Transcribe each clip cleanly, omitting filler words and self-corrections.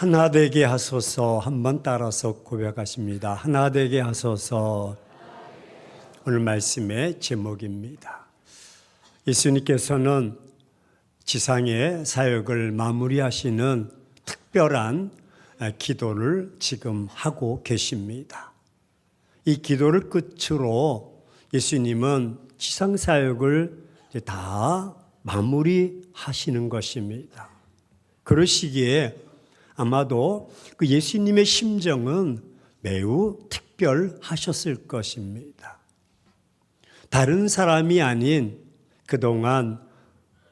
하나 되게 하소서. 한번 따라서 고백하십니다. 하나 되게 하소서. 오늘 말씀의 제목입니다. 예수님께서는 지상의 사역을 마무리하시는 특별한 기도를 지금 하고 계십니다. 이 기도를 끝으로 예수님은 지상 사역을 다 마무리하시는 것입니다. 그러시기에 아마도 그 예수님의 심정은 매우 특별하셨을 것입니다. 다른 사람이 아닌 그동안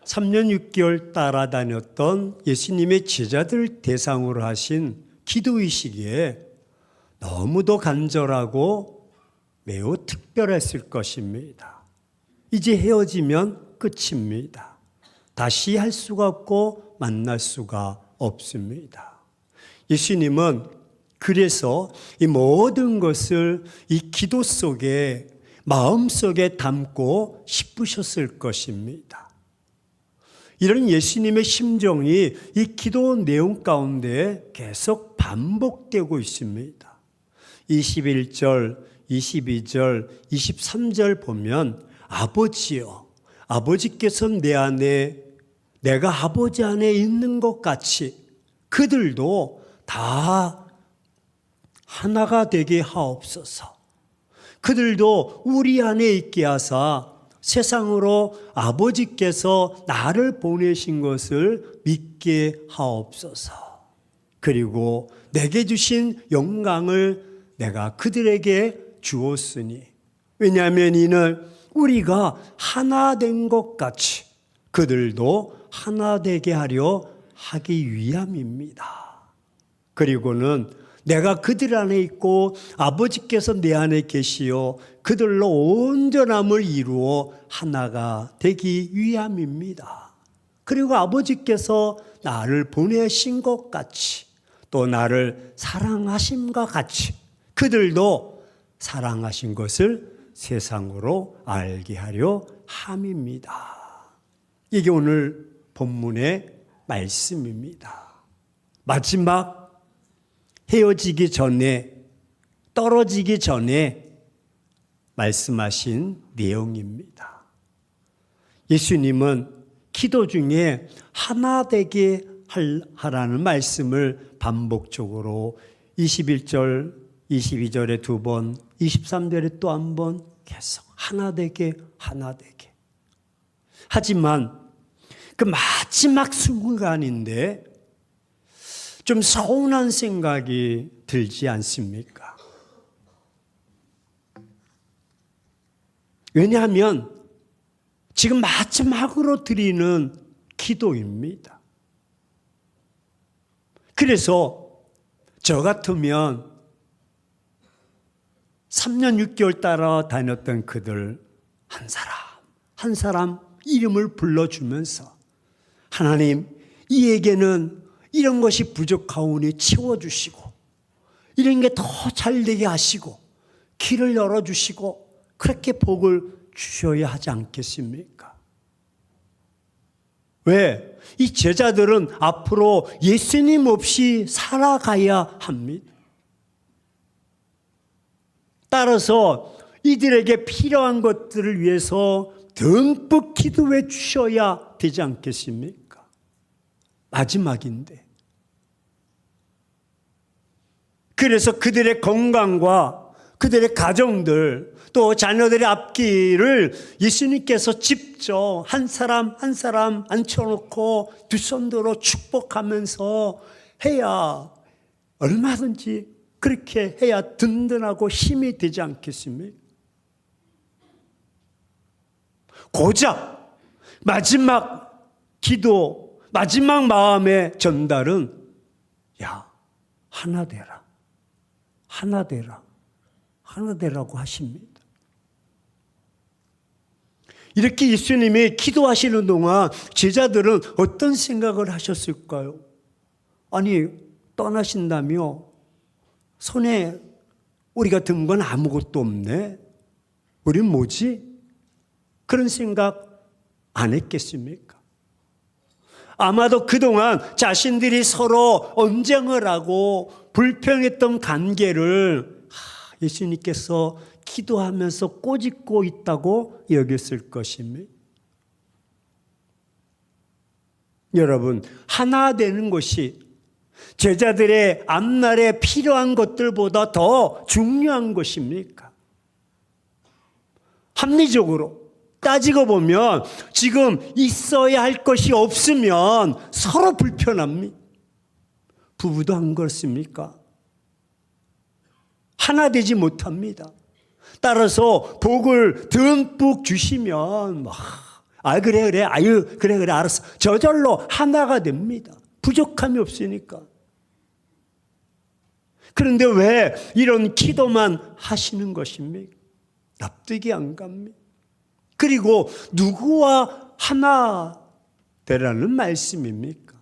3년 6개월 따라다녔던 예수님의 제자들 대상으로 하신 기도이시기에 너무도 간절하고 매우 특별했을 것입니다. 이제 헤어지면 끝입니다. 다시 할 수가 없고 만날 수가 없습니다. 예수님은 그래서 이 모든 것을 이 기도 속에 마음속에 담고 싶으셨을 것입니다. 이런 예수님의 심정이 이 기도 내용 가운데 계속 반복되고 있습니다. 21절, 22절, 23절 보면 아버지여, 아버지께서 내 안에 내가 아버지 안에 있는 것 같이 그들도 다 하나가 되게 하옵소서. 그들도 우리 안에 있게 하사 세상으로 아버지께서 나를 보내신 것을 믿게 하옵소서. 그리고 내게 주신 영광을 내가 그들에게 주었으니 왜냐하면 이는 우리가 하나 된 것 같이 그들도 하나 되게 하려 하기 위함입니다. 그리고는 내가 그들 안에 있고 아버지께서 내 안에 계시어 그들로 온전함을 이루어 하나가 되기 위함입니다. 그리고 아버지께서 나를 보내신 것 같이 또 나를 사랑하심과 같이 그들도 사랑하신 것을 세상으로 알게 하려 함입니다. 이게 오늘 본문의 말씀입니다. 마지막 헤어지기 전에 떨어지기 전에 말씀하신 내용입니다. 예수님은 기도 중에 하나 되게 하라는 말씀을 반복적으로 21절, 22절에 두 번, 23절에 또 한 번 계속 하나 되게, 하나 되게. 하지만 그 마지막 순간인데 좀 서운한 생각이 들지 않습니까? 왜냐하면 지금 마지막으로 드리는 기도입니다. 그래서 저 같으면 3년 6개월 따라다녔던 그들 한 사람 이름을 불러주면서 하나님 이에게는 이런 것이 부족하오니 채워주시고 이런 게 더 잘되게 하시고 길을 열어주시고 그렇게 복을 주셔야 하지 않겠습니까? 왜? 이 제자들은 앞으로 예수님 없이 살아가야 합니다. 따라서 이들에게 필요한 것들을 위해서 듬뿍 기도해 주셔야 되지 않겠습니까? 마지막인데. 그래서 그들의 건강과 그들의 가정들 또 자녀들의 앞길을 예수님께서 직접 한 사람 한 사람 앉혀놓고 두 손 들어 축복하면서 해야 얼마든지 그렇게 해야 든든하고 힘이 되지 않겠습니까? 고작 마지막 기도 마지막 마음의 전달은 야 하나 되라 하나 되라 하나 되라고 하십니다. 이렇게 예수님이 기도하시는 동안 제자들은 어떤 생각을 하셨을까요? 아니 떠나신다며 손에 우리가 든 건 아무것도 없네. 우린 뭐지? 그런 생각 안 했겠습니까? 아마도 그동안 자신들이 서로 언쟁을 하고 불평했던 관계를 예수님께서 기도하면서 꼬집고 있다고 여겼을 것입니다. 여러분, 하나 되는 것이 제자들의 앞날에 필요한 것들보다 더 중요한 것입니까? 합리적으로 따지고 보면 지금 있어야 할 것이 없으면 서로 불편합니다. 부부도 안 그렇습니까? 하나 되지 못합니다. 따라서 복을 듬뿍 주시면 그래 알았어, 저절로 하나가 됩니다. 부족함이 없으니까. 그런데 왜 이런 기도만 하시는 것입니까? 납득이 안 갑니다. 그리고 누구와 하나 되라는 말씀입니까?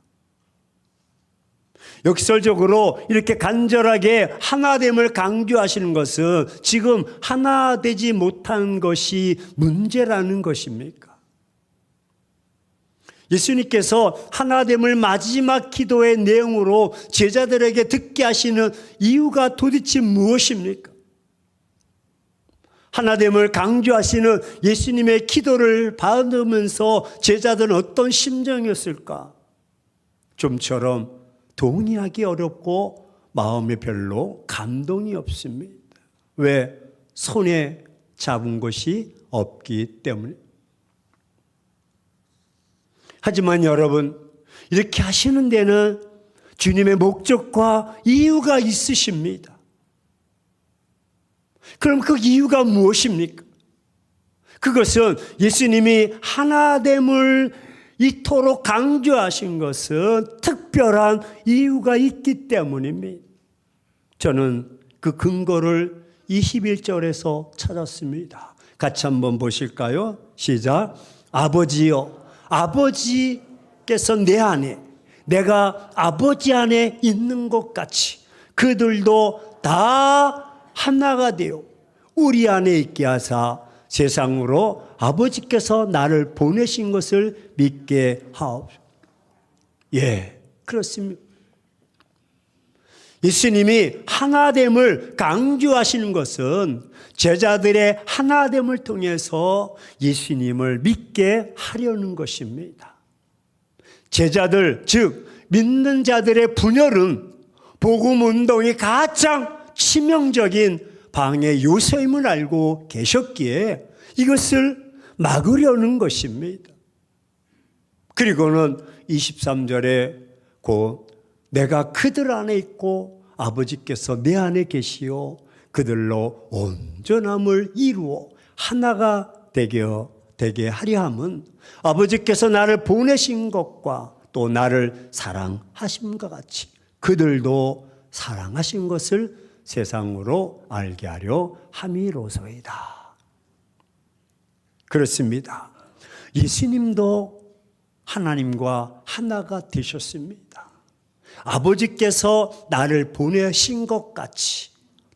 역설적으로 이렇게 간절하게 하나됨을 강조하시는 것은 지금 하나 되지 못한 것이 문제라는 것입니까? 예수님께서 하나됨을 마지막 기도의 내용으로 제자들에게 듣게 하시는 이유가 도대체 무엇입니까? 하나됨을 강조하시는 예수님의 기도를 받으면서 제자들은 어떤 심정이었을까? 좀처럼 동의하기 어렵고 마음에 별로 감동이 없습니다. 왜? 손에 잡은 것이 없기 때문에. 하지만 여러분, 이렇게 하시는 데는 주님의 목적과 이유가 있으십니다. 그럼 그 이유가 무엇입니까? 그것은 예수님이 하나됨을 이토록 강조하신 것은 특별한 이유가 있기 때문입니다. 저는 그 근거를 21절에서 찾았습니다. 같이 한번 보실까요? 시작. 아버지여, 아버지께서 내 안에, 내가 아버지 안에 있는 것 같이 그들도 다 하나가 되어 우리 안에 있게 하사 세상으로 아버지께서 나를 보내신 것을 믿게 하옵소서. 예, 그렇습니다. 예수님이 하나됨을 강조하시는 것은 제자들의 하나됨을 통해서 예수님을 믿게 하려는 것입니다. 제자들, 즉 믿는 자들의 분열은 복음 운동이 가장 치명적인 방해 요소임을 알고 계셨기에 이것을 막으려는 것입니다. 그리고는 23절에 곧 내가 그들 안에 있고 아버지께서 내 안에 계시오 그들로 온전함을 이루어 하나가 되게 하려 함은 아버지께서 나를 보내신 것과 또 나를 사랑하심과 같이 그들도 사랑하신 것을 세상으로 알게 하려 함이로소이다. 그렇습니다. 예수님도 하나님과 하나가 되셨습니다. 아버지께서 나를 보내신 것 같이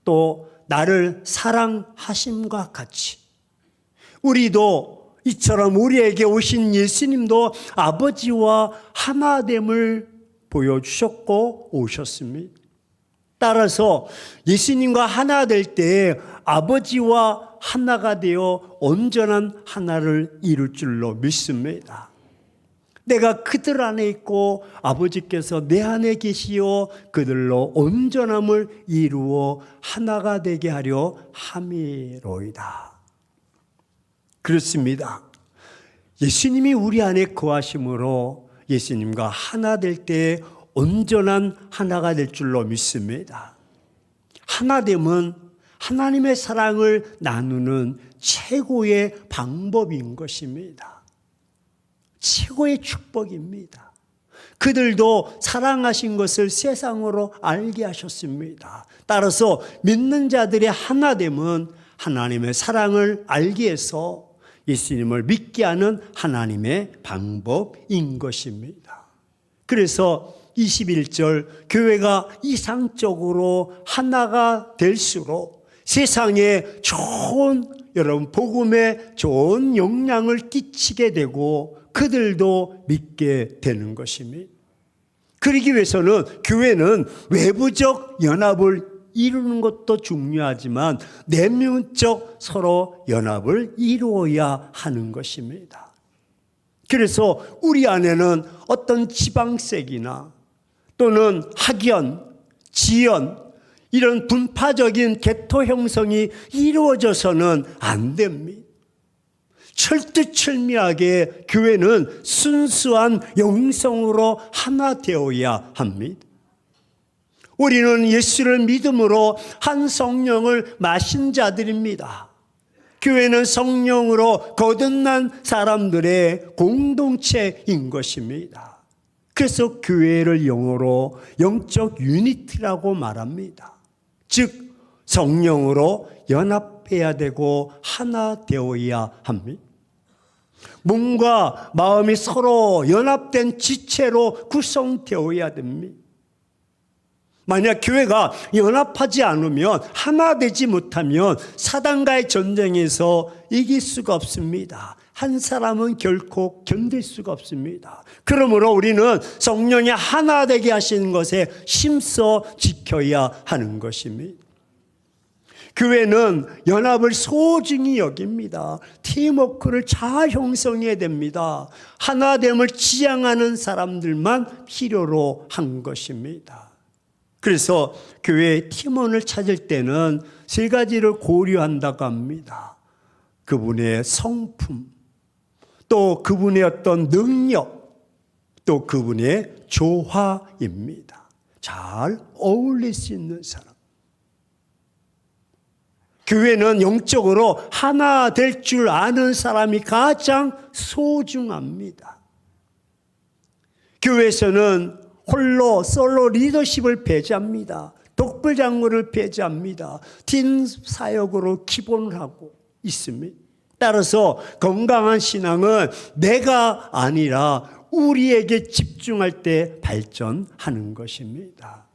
또 나를 사랑하심과 같이 우리도 이처럼 우리에게 오신 예수님도 아버지와 하나됨을 보여주셨고 오셨습니다. 따라서 예수님과 하나 될 때 아버지와 하나가 되어 온전한 하나를 이룰 줄로 믿습니다. 내가 그들 안에 있고 아버지께서 내 안에 계시어 그들로 온전함을 이루어 하나가 되게 하려 함이로이다. 그렇습니다. 예수님이 우리 안에 거하심으로 예수님과 하나 될 때 온전한 하나가 될 줄로 믿습니다. 하나됨은 하나님의 사랑을 나누는 최고의 방법인 것입니다. 최고의 축복입니다. 그들도 사랑하신 것을 세상으로 알게 하셨습니다. 따라서 믿는 자들의 하나됨은 하나님의 사랑을 알게 해서 예수님을 믿게 하는 하나님의 방법인 것입니다. 그래서 21절 교회가 이상적으로 하나가 될수록 세상에 좋은 여러분 복음에 좋은 영향을 끼치게 되고 그들도 믿게 되는 것입니다. 그러기 위해서는 교회는 외부적 연합을 이루는 것도 중요하지만 내면적 서로 연합을 이루어야 하는 것입니다. 그래서 우리 안에는 어떤 지방색이나 또는 학연, 지연 이런 분파적인 개토 형성이 이루어져서는 안 됩니다. 철두철미하게 교회는 순수한 영성으로 하나 되어야 합니다. 우리는 예수를 믿음으로 한 성령을 마신 자들입니다. 교회는 성령으로 거듭난 사람들의 공동체인 것입니다. 그래서 교회를 영어로 영적 유니티라고 말합니다. 즉 성령으로 연합해야 되고 하나 되어야 합니다. 몸과 마음이 서로 연합된 지체로 구성되어야 됩니다. 만약 교회가 연합하지 않으면 하나 되지 못하면 사단과의 전쟁에서 이길 수가 없습니다. 한 사람은 결코 견딜 수가 없습니다. 그러므로 우리는 성령이 하나 되게 하시는 것에 힘써 지켜야 하는 것입니다. 교회는 연합을 소중히 여깁니다. 팀워크를 잘 형성해야 됩니다. 하나됨을 지향하는 사람들만 필요로 한 것입니다. 그래서 교회의 팀원을 찾을 때는 세 가지를 고려한다고 합니다. 그분의 성품, 또 그분의 어떤 능력, 또 그분의 조화입니다. 잘 어울릴 수 있는 사람. 교회는 영적으로 하나 될 줄 아는 사람이 가장 소중합니다. 교회에서는 홀로 솔로 리더십을 배제합니다. 독불장군을 배제합니다. 팀 사역으로 기본을 하고 있습니다. 따라서 건강한 신앙은 내가 아니라 우리에게 집중할 때 발전하는 것입니다.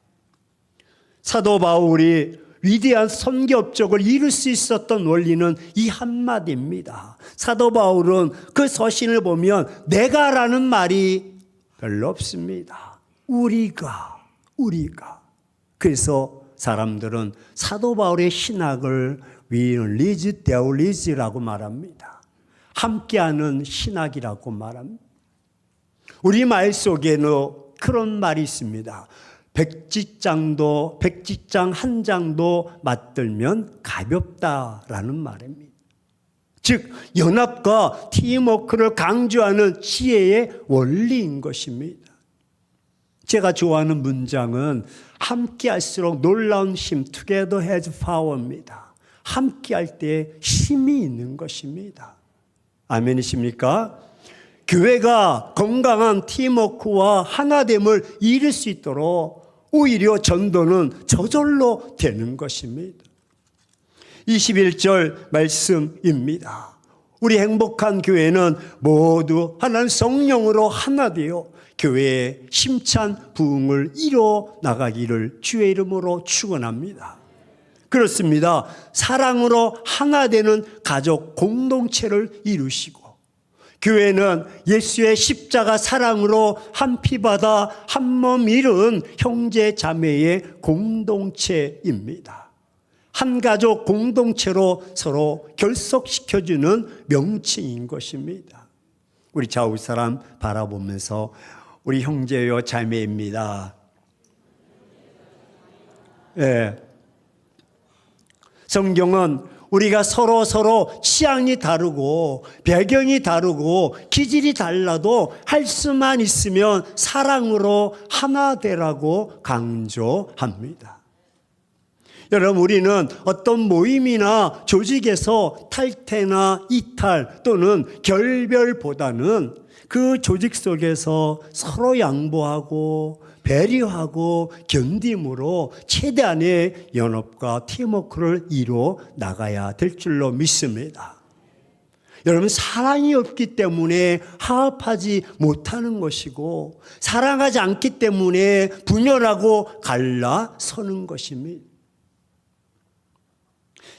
사도 바울이 위대한 선교 업적을 이룰 수 있었던 원리는 이 한마디입니다. 사도 바울은 그 서신을 보면 내가라는 말이 별로 없습니다. 우리가. 그래서 사람들은 사도 바울의 신학을 We live, they live라고 말합니다. 함께하는 신학이라고 말합니다. 우리말 속에는 그런 말이 있습니다. 백지장 한 장도 맞들면 가볍다라는 말입니다. 즉 연합과 팀워크를 강조하는 지혜의 원리인 것입니다. 제가 좋아하는 문장은 함께할수록 놀라운 힘, together has power입니다. 함께할 때 힘이 있는 것입니다. 아멘이십니까? 교회가 건강한 팀워크와 하나됨을 이룰 수 있도록 오히려 전도는 저절로 되는 것입니다. 21절 말씀입니다. 우리 행복한 교회는 모두 하나님 성령으로 하나 되어 교회의 힘찬 부흥을 이뤄 나가기를 주의 이름으로 축원합니다. 그렇습니다. 사랑으로 하나 되는 가족 공동체를 이루시고 교회는 예수의 십자가 사랑으로 한 피바다 한 몸 이룬 형제 자매의 공동체입니다. 한 가족 공동체로 서로 결속시켜주는 명칭인 것입니다. 우리 좌우 사람 바라보면서 우리 형제요 자매입니다. 네. 성경은 우리가 서로 취향이 다르고 배경이 다르고 기질이 달라도 할 수만 있으면 사랑으로 하나 되라고 강조합니다. 여러분 우리는 어떤 모임이나 조직에서 탈퇴나 이탈 또는 결별보다는 그 조직 속에서 서로 양보하고 배려하고 견딤으로 최대한의 연합과 팀워크를 이루어 나가야 될 줄로 믿습니다. 여러분 사랑이 없기 때문에 화합하지 못하는 것이고 사랑하지 않기 때문에 분열하고 갈라서는 것입니다.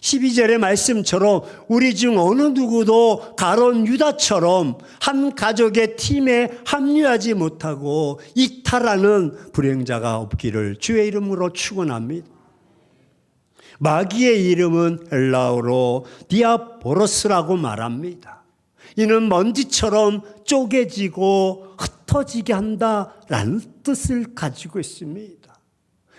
12절의 말씀처럼 우리 중 어느 누구도 가룟 유다처럼 한 가족의 팀에 합류하지 못하고 이탈하는 불행자가 없기를 주의 이름으로 축원합니다. 마귀의 이름은 헬라어로 디아보로스라고 말합니다. 이는 먼지처럼 쪼개지고 흩어지게 한다라는 뜻을 가지고 있습니다.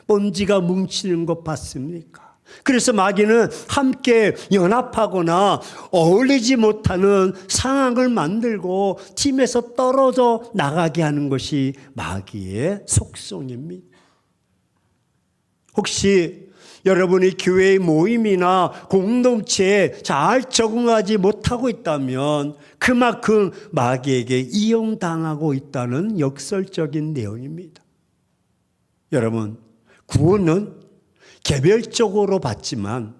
먼지가 뭉치는 것 봤습니까? 그래서 마귀는 함께 연합하거나 어울리지 못하는 상황을 만들고 팀에서 떨어져 나가게 하는 것이 마귀의 속성입니다. 혹시 여러분이 교회의 모임이나 공동체에 잘 적응하지 못하고 있다면 그만큼 마귀에게 이용당하고 있다는 역설적인 내용입니다. 여러분, 구원은 개별적으로 받지만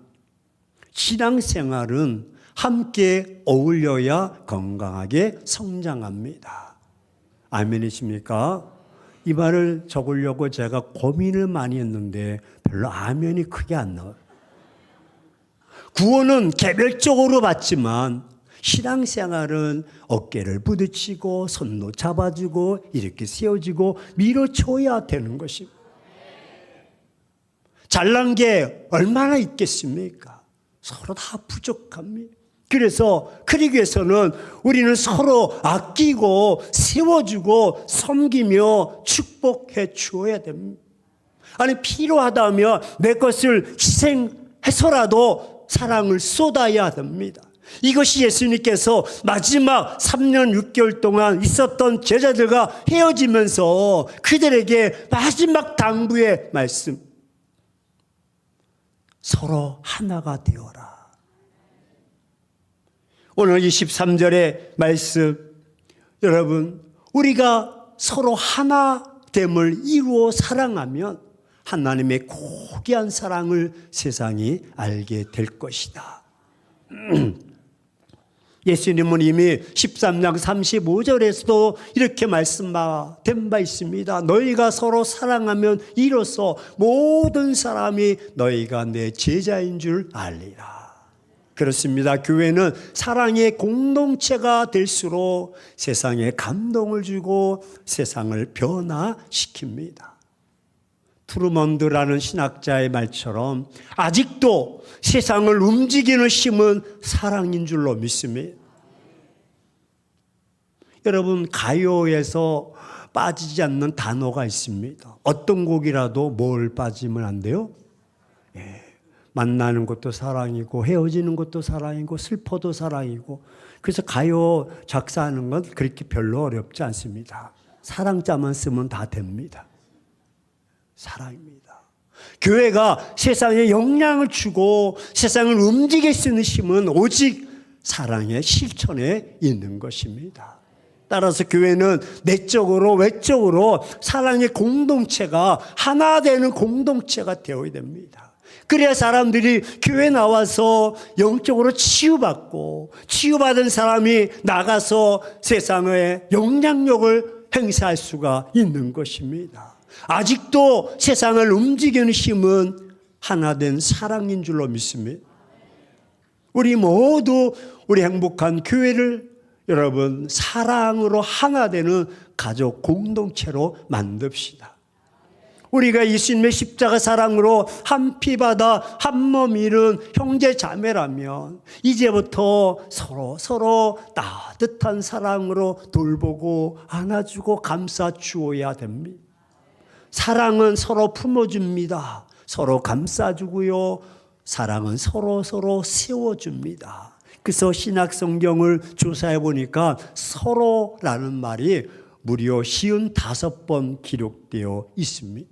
신앙생활은 함께 어울려야 건강하게 성장합니다. 아멘이십니까? 이 말을 적으려고 제가 고민을 많이 했는데 별로 아멘이 크게 안 나와요. 구원은 개별적으로 받지만 신앙생활은 어깨를 부딪히고 손도 잡아주고 이렇게 세워지고 밀어줘야 되는 것입니다. 잘난 게 얼마나 있겠습니까? 서로 다 부족합니다. 그래서 그리스도에서는 우리는 서로 아끼고 세워주고 섬기며 축복해 주어야 됩니다. 아니 필요하다면 내 것을 희생해서라도 사랑을 쏟아야 됩니다. 이것이 예수님께서 마지막 3년 6개월 동안 있었던 제자들과 헤어지면서 그들에게 마지막 당부의 말씀, 서로 하나가 되어라. 오늘 23절의 말씀, 여러분, 우리가 서로 하나됨을 이루어 사랑하면 하나님의 고귀한 사랑을 세상이 알게 될 것이다. 예수님은 이미 13장 35절에서도 이렇게 말씀된 바 있습니다. 너희가 서로 사랑하면 이로써 모든 사람이 너희가 내 제자인 줄 알리라. 그렇습니다. 교회는 사랑의 공동체가 될수록 세상에 감동을 주고 세상을 변화시킵니다. 트루먼드라는 신학자의 말처럼 아직도 세상을 움직이는 힘은 사랑인 줄로 믿습니다. 여러분, 가요에서 빠지지 않는 단어가 있습니다. 어떤 곡이라도 뭘 빠지면 안 돼요? 만나는 것도 사랑이고 헤어지는 것도 사랑이고 슬퍼도 사랑이고, 그래서 가요 작사하는 건 그렇게 별로 어렵지 않습니다. 사랑자만 쓰면 다 됩니다. 사랑입니다. 교회가 세상에 영향을 주고 세상을 움직일 수 있는 힘은 오직 사랑의 실천에 있는 것입니다. 따라서 교회는 내적으로 외적으로 사랑의 공동체가 하나 되는 공동체가 되어야 됩니다. 그래야 사람들이 교회 나와서 영적으로 치유받고 치유받은 사람이 나가서 세상의 영향력을 행사할 수가 있는 것입니다. 아직도 세상을 움직이는 힘은 하나된 사랑인 줄로 믿습니다. 우리 모두 우리 행복한 교회를 여러분 사랑으로 하나 되는 가족 공동체로 만듭시다. 우리가 예수님의 십자가 사랑으로 한 피바다 한 몸 이룬 형제 자매라면 이제부터 서로 따뜻한 사랑으로 돌보고 안아주고 감싸 주어야 됩니다. 사랑은 서로 품어줍니다. 서로 감싸주고요. 사랑은 서로 세워줍니다. 그래서 신약 성경을 조사해 보니까 서로라는 말이 무려 55번 기록되어 있습니다.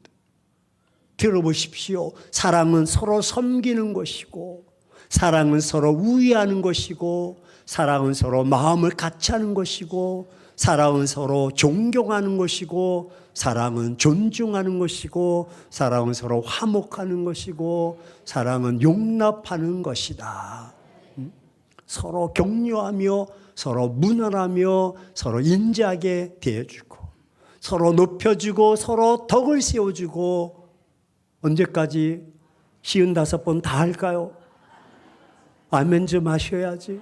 들어보십시오. 사랑은 서로 섬기는 것이고, 사랑은 서로 우애하는 것이고, 사랑은 서로 마음을 같이 하는 것이고, 사랑은 서로 존경하는 것이고, 사랑은 존중하는 것이고, 사랑은 서로 화목하는 것이고, 사랑은 용납하는 것이다. 서로 격려하며 서로 문안하며 서로 인자하게 대해주고 서로 높여주고 서로 덕을 세워주고, 언제까지 55번 다 할까요? 아멘 좀 하셔야지.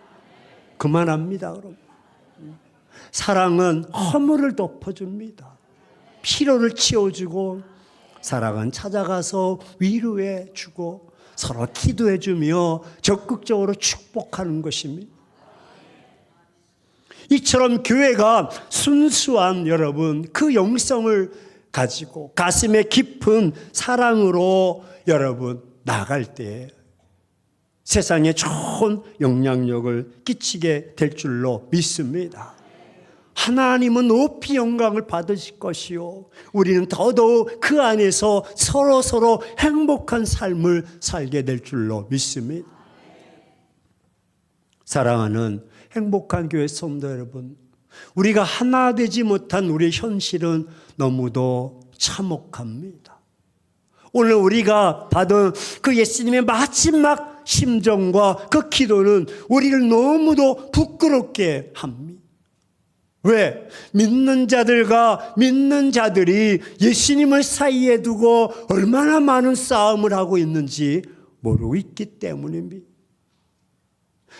그만합니다, 그럼. 사랑은 허물을 덮어줍니다. 피로를 치워주고, 사랑은 찾아가서 위로해 주고 서로 기도해 주며 적극적으로 축복하는 것입니다. 이처럼 교회가 순수한 여러분 그 영성을 가지고 가슴에 깊은 사랑으로 여러분 나갈 때 세상에 좋은 영향력을 끼치게 될 줄로 믿습니다. 하나님은 높이 영광을 받으실 것이요, 우리는 더더욱 그 안에서 서로 행복한 삶을 살게 될 줄로 믿습니다. 사랑하는 행복한 교회 성도 여러분, 우리가 하나 되지 못한 우리의 현실은 너무도 참혹합니다. 오늘 우리가 받은 그 예수님의 마지막 심정과 그 기도는 우리를 너무도 부끄럽게 합니다. 왜? 믿는 자들이 예수님을 사이에 두고 얼마나 많은 싸움을 하고 있는지 모르고 있기 때문입니다.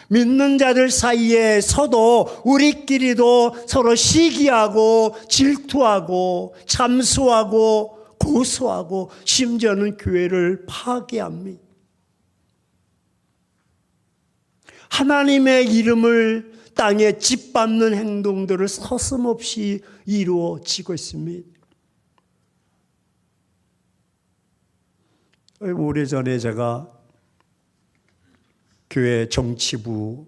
믿는 자들 사이에서도 우리끼리도 서로 시기하고 질투하고 참수하고 고소하고 심지어는 교회를 파괴합니다. 하나님의 이름을 땅에 짓밟는 행동들을 서슴없이 이루어지고 있습니다. 오래전에 제가 교회 정치부에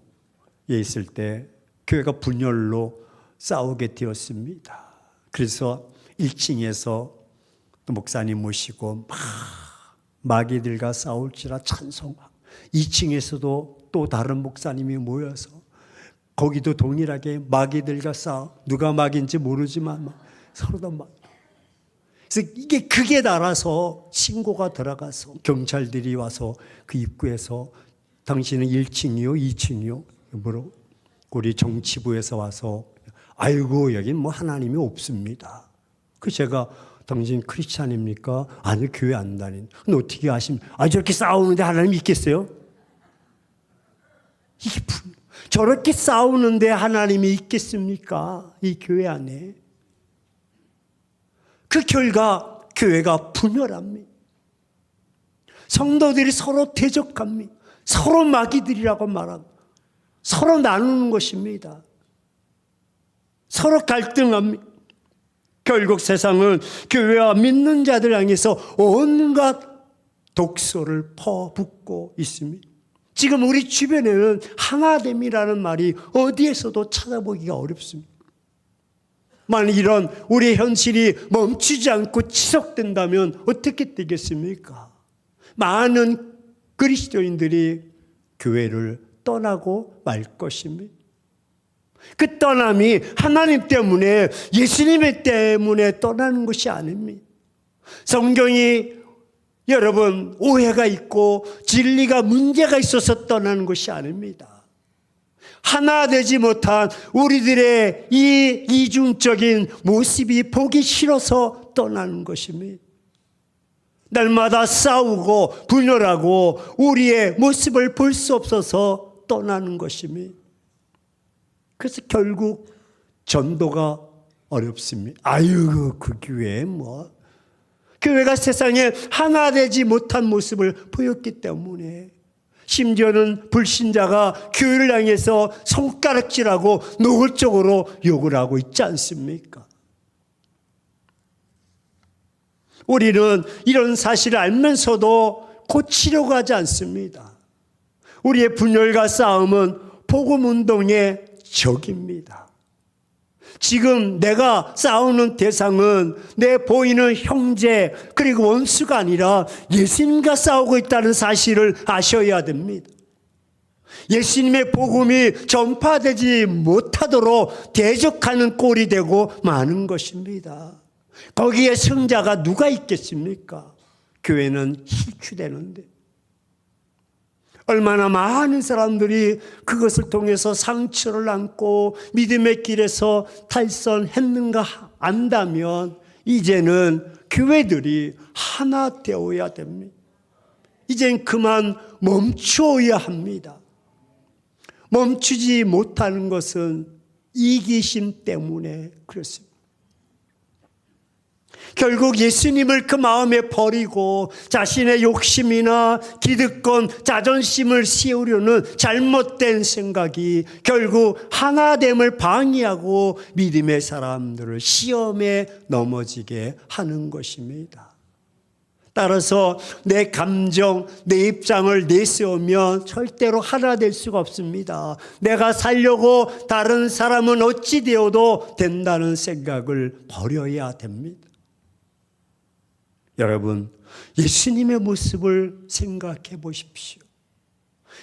있을 때 교회가 분열로 싸우게 되었습니다. 그래서 1층에서 목사님 모시고 마귀들과 싸울지라 찬송하고, 2층에서도 또 다른 목사님이 모여서 거기도 동일하게 마귀들과 싸워. 누가 마귀인지 모르지만 서로 다 마귀. 그래서 이게 극에 달아서 신고가 들어가서 경찰들이 와서 그 입구에서 당신은 1층이요 2층이요 뭐라고, 우리 정치부에서 와서 아이고 여긴 뭐 하나님이 없습니다. 그 제가 당신 크리스찬입니까? 아니 교회 안 다닌. 근데 어떻게 아십니까? 저렇게 싸우는데 하나님 있겠어요? 이게 저렇게 싸우는데 하나님이 있겠습니까? 이 교회 안에. 그 결과 교회가 분열합니다. 성도들이 서로 대적합니다. 서로 마귀들이라고 말합니다. 서로 나누는 것입니다. 서로 갈등합니다. 결국 세상은 교회와 믿는 자들 향해서 온갖 독소를 퍼붓고 있습니다. 지금 우리 주변에는 하나됨이라는 말이 어디에서도 찾아보기가 어렵습니다. 만약 이런 우리의 현실이 멈추지 않고 지속된다면 어떻게 되겠습니까? 많은 그리스도인들이 교회를 떠나고 말 것입니다. 그 떠남이 하나님 때문에, 예수님 때문에 떠나는 것이 아닙니다. 성경이 여러분 오해가 있고 진리가 문제가 있어서 떠나는 것이 아닙니다. 하나 되지 못한 우리들의 이 이중적인 모습이 보기 싫어서 떠나는 것입니다. 날마다 싸우고 분열하고 우리의 모습을 볼 수 없어서 떠나는 것입니다. 그래서 결국 전도가 어렵습니다. 아유 그 교회 뭐 교회가 세상에 하나 되지 못한 모습을 보였기 때문에, 심지어는 불신자가 교회를 향해서 손가락질하고 노골적으로 욕을 하고 있지 않습니까? 우리는 이런 사실을 알면서도 고치려고 하지 않습니다. 우리의 분열과 싸움은 복음운동의 적입니다. 지금 내가 싸우는 대상은 내 보이는 형제 그리고 원수가 아니라 예수님과 싸우고 있다는 사실을 아셔야 됩니다. 예수님의 복음이 전파되지 못하도록 대적하는 꼴이 되고 마는 것입니다. 거기에 승자가 누가 있겠습니까? 교회는 희추되는데 얼마나 많은 사람들이 그것을 통해서 상처를 안고 믿음의 길에서 탈선했는가 안다면 이제는 교회들이 하나 되어야 됩니다. 이젠 그만 멈추어야 합니다. 멈추지 못하는 것은 이기심 때문에 그렇습니다. 결국 예수님을 그 마음에 버리고 자신의 욕심이나 기득권, 자존심을 세우려는 잘못된 생각이 결국 하나됨을 방해하고 믿음의 사람들을 시험에 넘어지게 하는 것입니다. 따라서 내 감정, 내 입장을 내세우면 절대로 하나 될 수가 없습니다. 내가 살려고 다른 사람은 어찌 되어도 된다는 생각을 버려야 됩니다. 여러분, 예수님의 모습을 생각해 보십시오.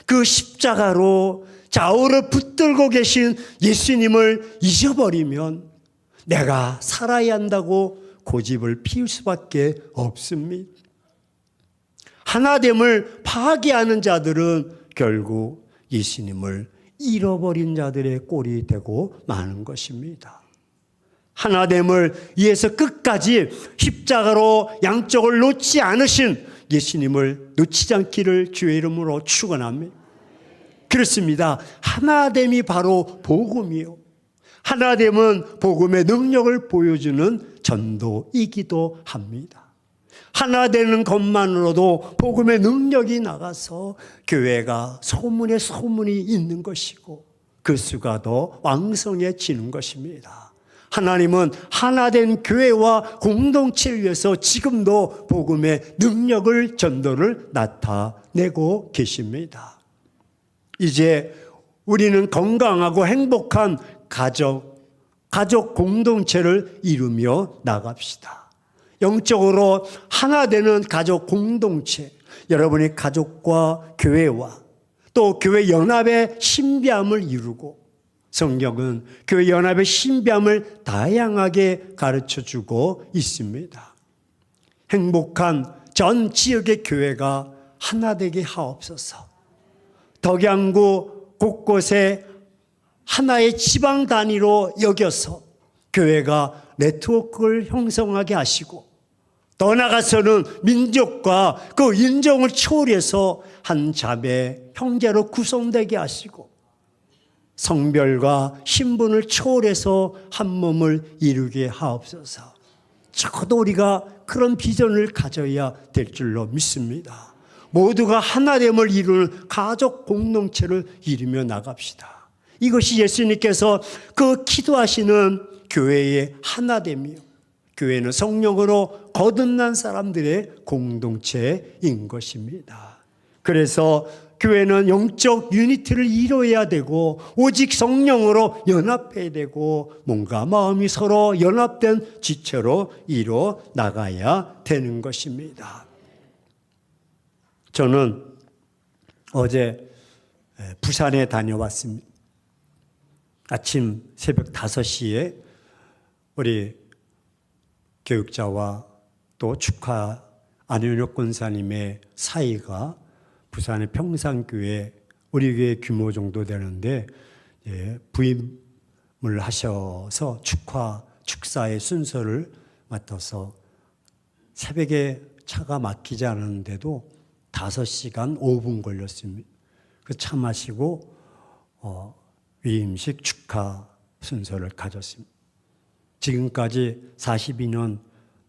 그 십자가로 좌우를 붙들고 계신 예수님을 잊어버리면 내가 살아야 한다고 고집을 피울 수밖에 없습니다. 하나됨을 파괴하는 자들은 결국 예수님을 잃어버린 자들의 꼴이 되고 마는 것입니다. 하나됨을 위해서 끝까지 십자가로 양쪽을 놓지 않으신 예수님을 놓치지 않기를 주의 이름으로 축원합니다. 그렇습니다. 하나됨이 바로 복음이요. 하나됨은 복음의 능력을 보여주는 전도이기도 합니다. 하나 되는 것만으로도 복음의 능력이 나가서 교회가 소문에 소문이 있는 것이고 그 수가 더 왕성해지는 것입니다. 하나님은 하나된 교회와 공동체를 위해서 지금도 복음의 능력을 전도를 나타내고 계십니다. 이제 우리는 건강하고 행복한 가족 공동체를 이루며 나갑시다. 영적으로 하나 되는 가족 공동체, 여러분이 가족과 교회와 또 교회 연합의 신비함을 이루고 성경은 교회 연합의 신비함을 다양하게 가르쳐주고 있습니다. 행복한 전 지역의 교회가 하나 되게 하옵소서. 덕양구 곳곳에 하나의 지방 단위로 여겨서 교회가 네트워크를 형성하게 하시고 더 나아가서는 민족과 그 인종을 초월해서 한 자매 형제로 구성되게 하시고 성별과 신분을 초월해서 한 몸을 이루게 하옵소서. 적어도 우리가 그런 비전을 가져야 될 줄로 믿습니다. 모두가 하나됨을 이루는 가족 공동체를 이루며 나갑시다. 이것이 예수님께서 그 기도하시는 교회의 하나됨이요. 교회는 성령으로 거듭난 사람들의 공동체인 것입니다. 그래서 교회는 영적 유니티를 이루어야 되고 오직 성령으로 연합해야 되고 몸과 마음이 서로 연합된 지체로 이루어 나가야 되는 것입니다. 저는 어제 부산에 다녀왔습니다. 아침 새벽 5시에 우리 교육자와 또 축하 안윤혁 권사님의 사이가 부산의 평산교회 우리 교회 규모 정도 되는데 부임을 하셔서 축사의 순서를 맡아서 새벽에 차가 막히지 않았는데도 5시간 5분 걸렸습니다. 그 차 마시고 위임식 축하 순서를 가졌습니다. 지금까지 42년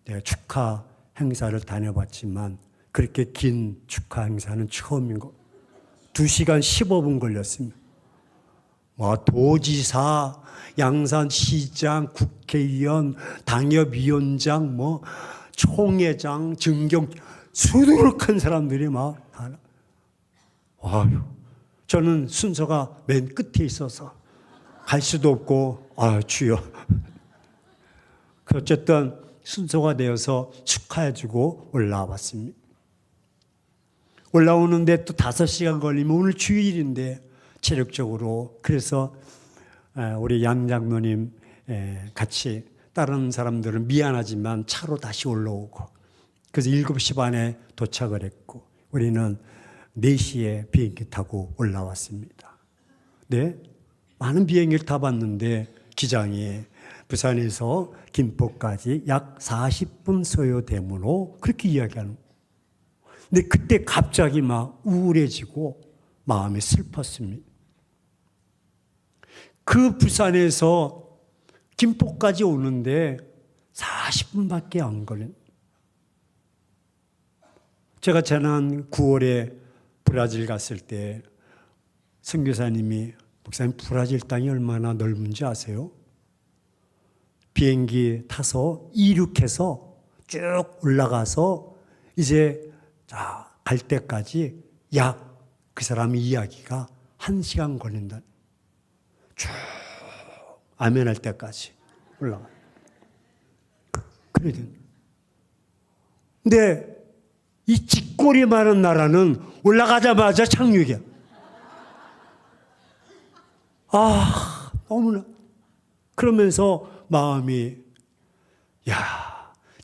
내가 축하 행사를 다녀봤지만 그렇게 긴 축하 행사는 처음인 것. 2시간 15분 걸렸습니다. 도지사, 양산시장, 국회의원, 당협위원장, 총회장, 증경, 수두룩한 사람들이 저는 순서가 맨 끝에 있어서 갈 수도 없고, 주여. 어쨌든 순서가 되어서 축하해주고 올라왔습니다. 올라오는데 또 5시간 걸리면 오늘 주일인데 체력적으로 그래서 우리 양 장로님 같이 다른 사람들은 미안하지만 차로 다시 올라오고 그래서 7시 반에 도착을 했고 우리는 4시에 비행기 타고 올라왔습니다. 네, 많은 비행기를 타봤는데 기장이 부산에서 김포까지 약 40분 소요되므로 그렇게 이야기하는 거예요. 근데 그때 갑자기 우울해지고 마음이 슬펐습니다. 그 부산에서 김포까지 오는데 40분밖에 안 걸린. 제가 지난 9월에 브라질 갔을 때 선교사님이 목사님 브라질 땅이 얼마나 넓은지 아세요? 비행기 타서 이륙해서 쭉 올라가서 이제 갈 때까지 약 그 사람 이야기가 1시간 걸린다. 쭉 아멘할 때까지 올라가. 그래야 돼. 근데 이 쥐꼬리 많은 나라는 올라가자마자 착륙이야. 너무나. 그러면서 마음이,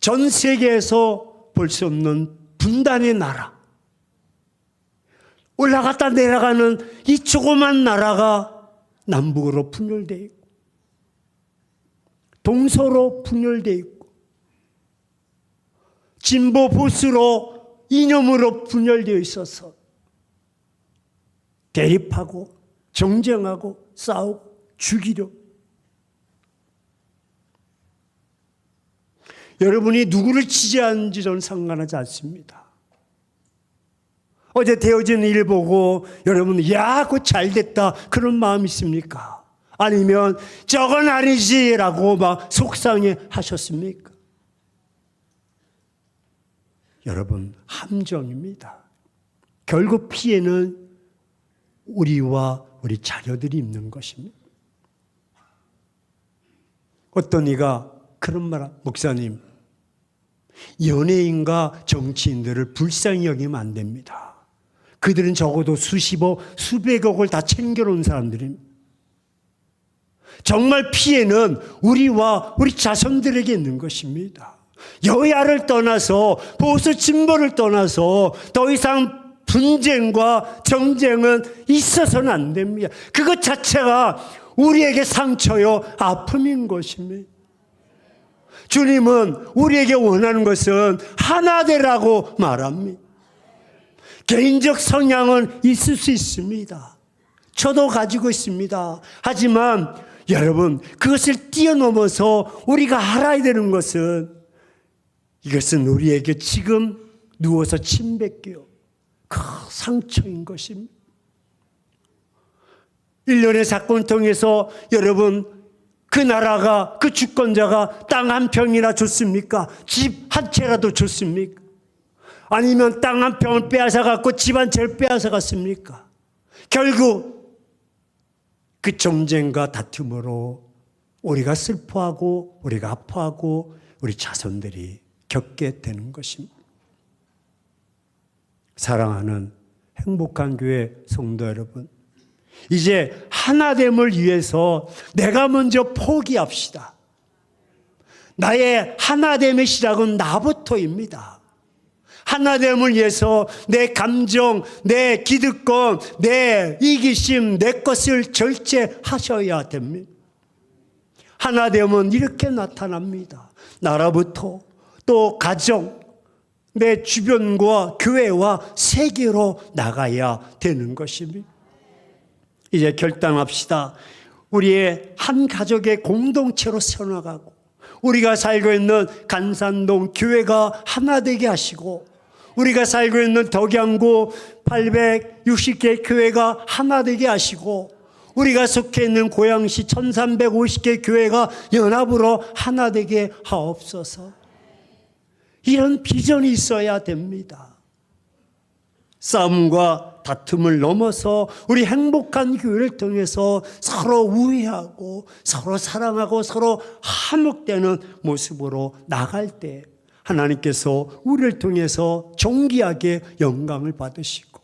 전 세계에서 볼 수 없는 분단의 나라. 올라갔다 내려가는 이 조그만 나라가 남북으로 분열되어 있고, 동서로 분열되어 있고, 진보 보수로 이념으로 분열되어 있어서 대립하고 정쟁하고 싸우고 죽이려. 여러분이 누구를 지지하는지 저는 상관하지 않습니다. 어제 되어진 일 보고 여러분 그거 잘됐다 그런 마음 있습니까? 아니면 저건 아니지라고 막 속상해 하셨습니까? 여러분 함정입니다. 결국 피해는 우리와 우리 자녀들이 입는 것입니다. 어떤 이가 그런 말, 목사님, 연예인과 정치인들을 불쌍히 여기면 안 됩니다. 그들은 적어도 수십억, 수백억을 다 챙겨놓은 사람들입니다. 정말 피해는 우리와 우리 자손들에게 있는 것입니다. 여야를 떠나서 보수 진보를 떠나서 더 이상 분쟁과 정쟁은 있어서는 안 됩니다. 그것 자체가 우리에게 상처요 아픔인 것입니다. 주님은 우리에게 원하는 것은 하나 되라고 말합니다. 개인적 성향은 있을 수 있습니다. 저도 가지고 있습니다. 하지만 여러분 그것을 뛰어넘어서 우리가 알아야 되는 것은 이것은 우리에게 지금 누워서 침 뱉겨 그 상처인 것입니다. 일련의 사건을 통해서 여러분 그 나라가 그 주권자가 땅 한 평이나 줬습니까? 집 한 채라도 줬습니까? 아니면 땅 한 평을 빼앗아 갖고 집 한 채를 빼앗아 갔습니까? 결국 그 정쟁과 다툼으로 우리가 슬퍼하고 우리가 아파하고 우리 자손들이 겪게 되는 것입니다. 사랑하는 행복한 교회 성도 여러분, 이제 하나됨을 위해서 내가 먼저 포기합시다. 나의 하나됨의 시작은 나부터입니다. 하나됨을 위해서 내 감정, 내 기득권, 내 이기심, 내 것을 절제하셔야 됩니다. 하나됨은 이렇게 나타납니다. 나라부터 또 가정, 내 주변과 교회와 세계로 나가야 되는 것입니다. 이제 결단합시다. 우리의 한 가족의 공동체로 세워나가고 우리가 살고 있는 간산동 교회가 하나 되게 하시고 우리가 살고 있는 덕양구 860개 교회가 하나 되게 하시고 우리가 속해 있는 고양시 1350개 교회가 연합으로 하나 되게 하옵소서. 이런 비전이 있어야 됩니다. 싸움과 다툼을 넘어서 우리 행복한 교회를 통해서 서로 우애하고 서로 사랑하고 서로 화목되는 모습으로 나갈 때 하나님께서 우리를 통해서 존귀하게 영광을 받으시고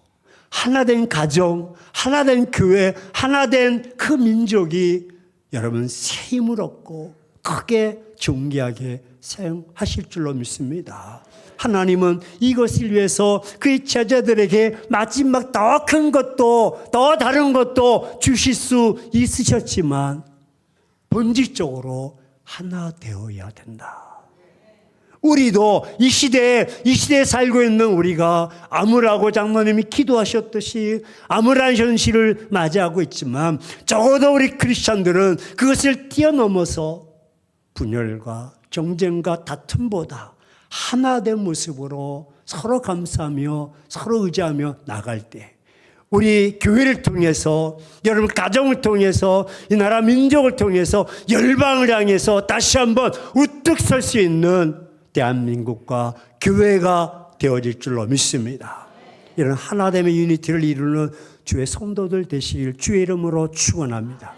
하나된 가정, 하나된 교회, 하나된 그 민족이 여러분 새 힘을 얻고 크게 존귀하게 사용하실 줄로 믿습니다. 하나님은 이것을 위해서 그의 제자들에게 마지막 더 큰 것도 더 다른 것도 주실 수 있으셨지만 본질적으로 하나 되어야 된다. 우리도 이 시대에 살고 있는 우리가 아무라고 장로님이 기도하셨듯이 암울한 현실을 맞이하고 있지만 적어도 우리 크리스찬들은 그것을 뛰어넘어서 분열과 경쟁과 다툼보다 하나된 모습으로 서로 감싸며 서로 의지하며 나갈 때 우리 교회를 통해서 여러분 가정을 통해서 이 나라 민족을 통해서 열방을 향해서 다시 한번 우뚝 설 수 있는 대한민국과 교회가 되어질 줄로 믿습니다. 이런 하나됨의 유니티를 이루는 주의 성도들 되시길 주의 이름으로 축원합니다.